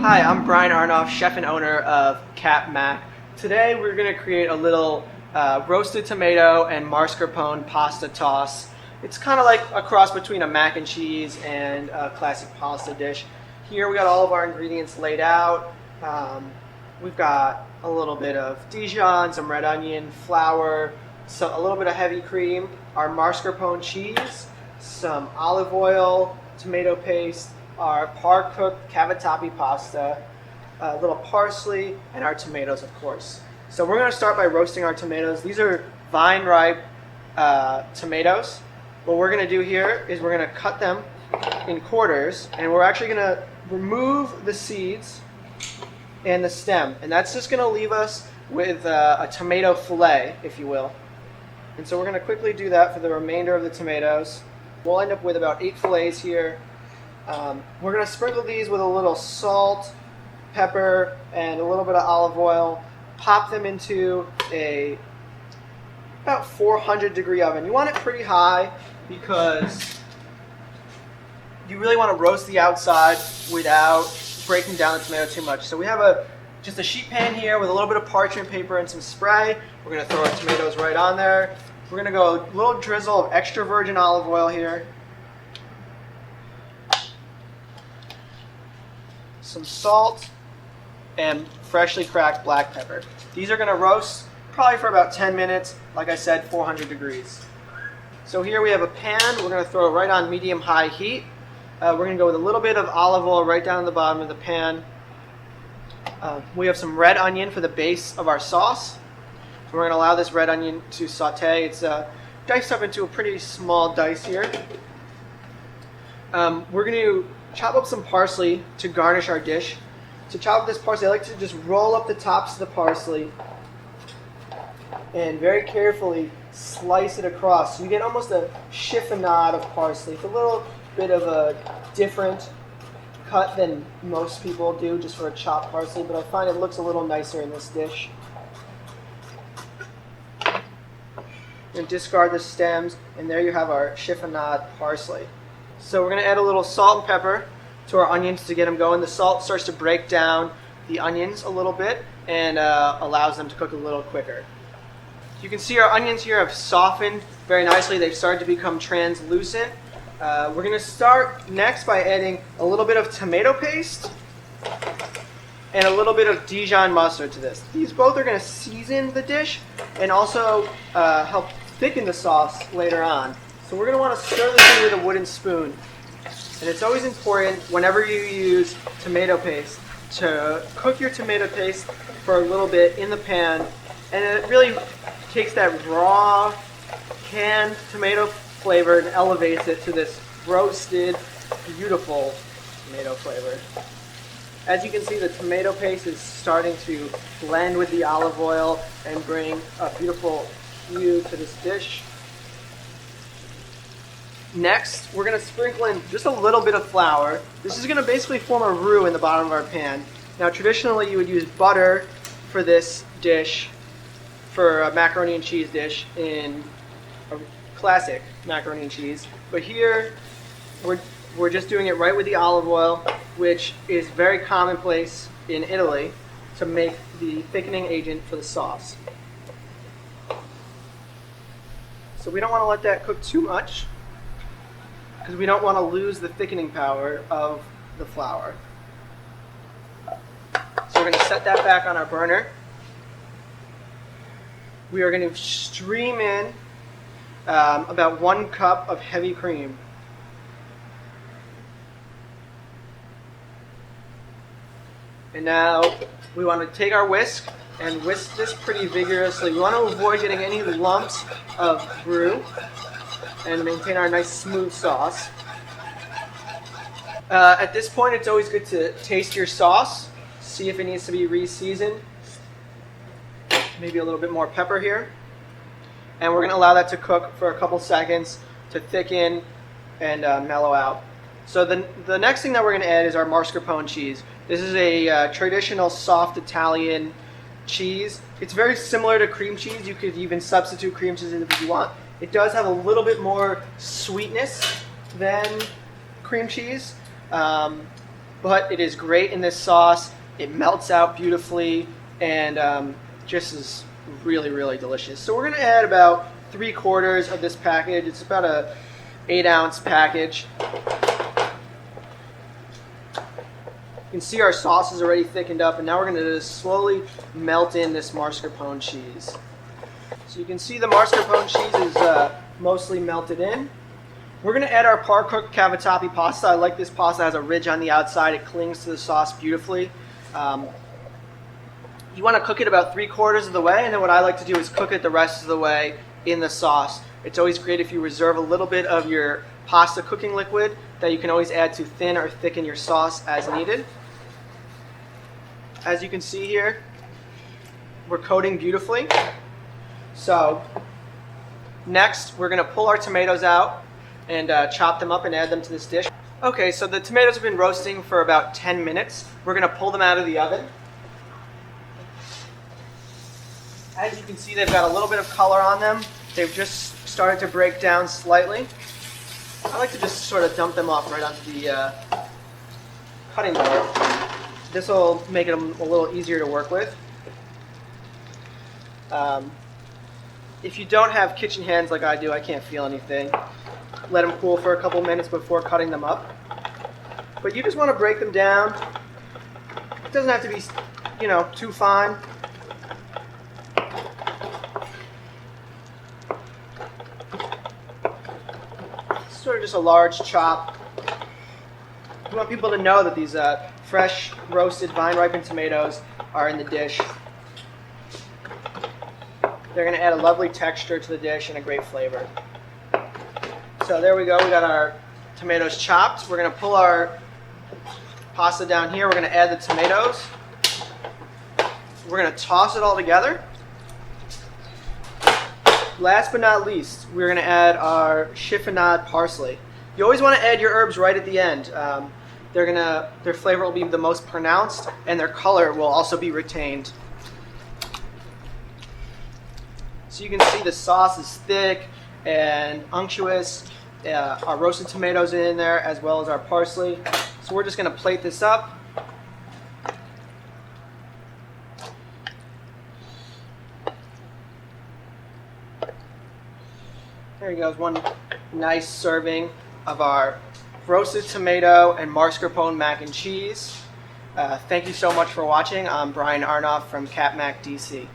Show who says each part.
Speaker 1: Hi, I'm Brian Arnoff, chef and owner of CapMac. Today we're going to create a little roasted tomato and mascarpone pasta toss. It's kind of like a cross between a mac and cheese and a classic pasta dish. Here we got all of our ingredients laid out. We've got a little bit of Dijon, some red onion, flour, a little bit of heavy cream, our mascarpone cheese, some olive oil, tomato paste, our par-cooked cavatappi pasta, a little parsley, and our tomatoes, of course. So we're going to start by roasting our tomatoes. These are vine-ripe tomatoes. What we're going to do here is we're going to cut them in quarters, and we're actually going to remove the seeds and the stem. And that's just going to leave us with a tomato fillet, if you will. And so we're going to quickly do that for the remainder of the tomatoes. We'll end up with about 8 fillets here. We're going to sprinkle these with a little salt, pepper, and a little bit of olive oil. Pop them into about 400-degree oven. You want it pretty high because you really want to roast the outside without breaking down the tomato too much. So we have just a sheet pan here with a little bit of parchment paper and some spray. We're going to throw our tomatoes right on there. We're going to go a little drizzle of extra virgin olive oil here. Some salt, and freshly cracked black pepper. These are going to roast probably for about 10 minutes, like I said, 400 degrees. So here we have a pan. We're going to throw it right on medium-high heat. We're going to go with a little bit of olive oil right down at the bottom of the pan. We have some red onion for the base of our sauce. So we're going to allow this red onion to saute. It's diced up into a pretty small dice here. We're going to chop up some parsley to garnish our dish. To chop up this parsley, I like to just roll up the tops of the parsley and very carefully slice it across. So you get almost a chiffonade of parsley. It's a little bit of a different cut than most people do just for a chopped parsley, but I find it looks a little nicer in this dish. And discard the stems, and there you have our chiffonade parsley. So we're going to add a little salt and pepper to our onions to get them going. The salt starts to break down the onions a little bit and allows them to cook a little quicker. You can see our onions here have softened very nicely. They've started to become translucent. We're going to start next by adding a little bit of tomato paste and a little bit of Dijon mustard to this. These both are going to season the dish and also help thicken the sauce later on. So we're going to want to stir this in with a wooden spoon. And it's always important whenever you use tomato paste to cook your tomato paste for a little bit in the pan. And it really takes that raw canned tomato flavor and elevates it to this roasted, beautiful tomato flavor. As you can see, the tomato paste is starting to blend with the olive oil and bring a beautiful hue to this dish. Next, we're going to sprinkle in just a little bit of flour. This is going to basically form a roux in the bottom of our pan. Now, traditionally, you would use butter for this dish, for a macaroni and cheese dish in a classic macaroni and cheese. But here, we're just doing it right with the olive oil, which is very commonplace in Italy to make the thickening agent for the sauce. So we don't want to let that cook too much, because we don't want to lose the thickening power of the flour. So we're going to set that back on our burner. We are going to stream in about 1 cup of heavy cream. And now we want to take our whisk and whisk this pretty vigorously. We want to avoid getting any lumps of roux and maintain our nice smooth sauce. At this point, it's always good to taste your sauce, see if it needs to be re-seasoned. Maybe a little bit more pepper here. And we're going to allow that to cook for a couple seconds to thicken and mellow out. So the next thing that we're going to add is our mascarpone cheese. This is a traditional soft Italian cheese. It's very similar to cream cheese. You could even substitute cream cheese if you want. It does have a little bit more sweetness than cream cheese. but it is great in this sauce. It melts out beautifully and just is really, really delicious. So we're going to add about 3/4 of this package. It's about a 8-ounce package. You can see our sauce is already thickened up, and now we're going to just slowly melt in this mascarpone cheese. So you can see the mascarpone cheese is mostly melted in. We're going to add our par-cooked cavatappi pasta. I like this pasta. It has a ridge on the outside. It clings to the sauce beautifully. You want to cook it about 3/4 of the way, and then what I like to do is cook it the rest of the way in the sauce. It's always great if you reserve a little bit of your pasta cooking liquid that you can always add to thin or thicken your sauce as needed. As you can see here, we're coating beautifully. So next, we're going to pull our tomatoes out and chop them up and add them to this dish. Okay, so the tomatoes have been roasting for about 10 minutes. We're going to pull them out of the oven. As you can see, they've got a little bit of color on them. They've just started to break down slightly. I like to just sort of dump them off right onto the cutting board. This will make it a little easier to work with. If you don't have kitchen hands like I do, I can't feel anything. Let them cool for a couple minutes before cutting them up. But you just want to break them down. It doesn't have to be, too fine. Sort of just a large chop. We want people to know that these fresh, roasted, vine-ripened tomatoes are in the dish. They're going to add a lovely texture to the dish and a great flavor. So there we go. We got our tomatoes chopped. We're going to pull our pasta down here. We're going to add the tomatoes. We're going to toss it all together. Last but not least, we're going to add our chiffonade parsley. You always want to add your herbs right at the end. Their flavor will be the most pronounced, and their color will also be retained. So you can see the sauce is thick and unctuous. Our roasted tomatoes in there, as well as our parsley. So we're just going to plate this up. There you go, one nice serving of our roasted tomato and mascarpone mac and cheese. Thank you so much for watching. I'm Brian Arnoff from CapMac, DC.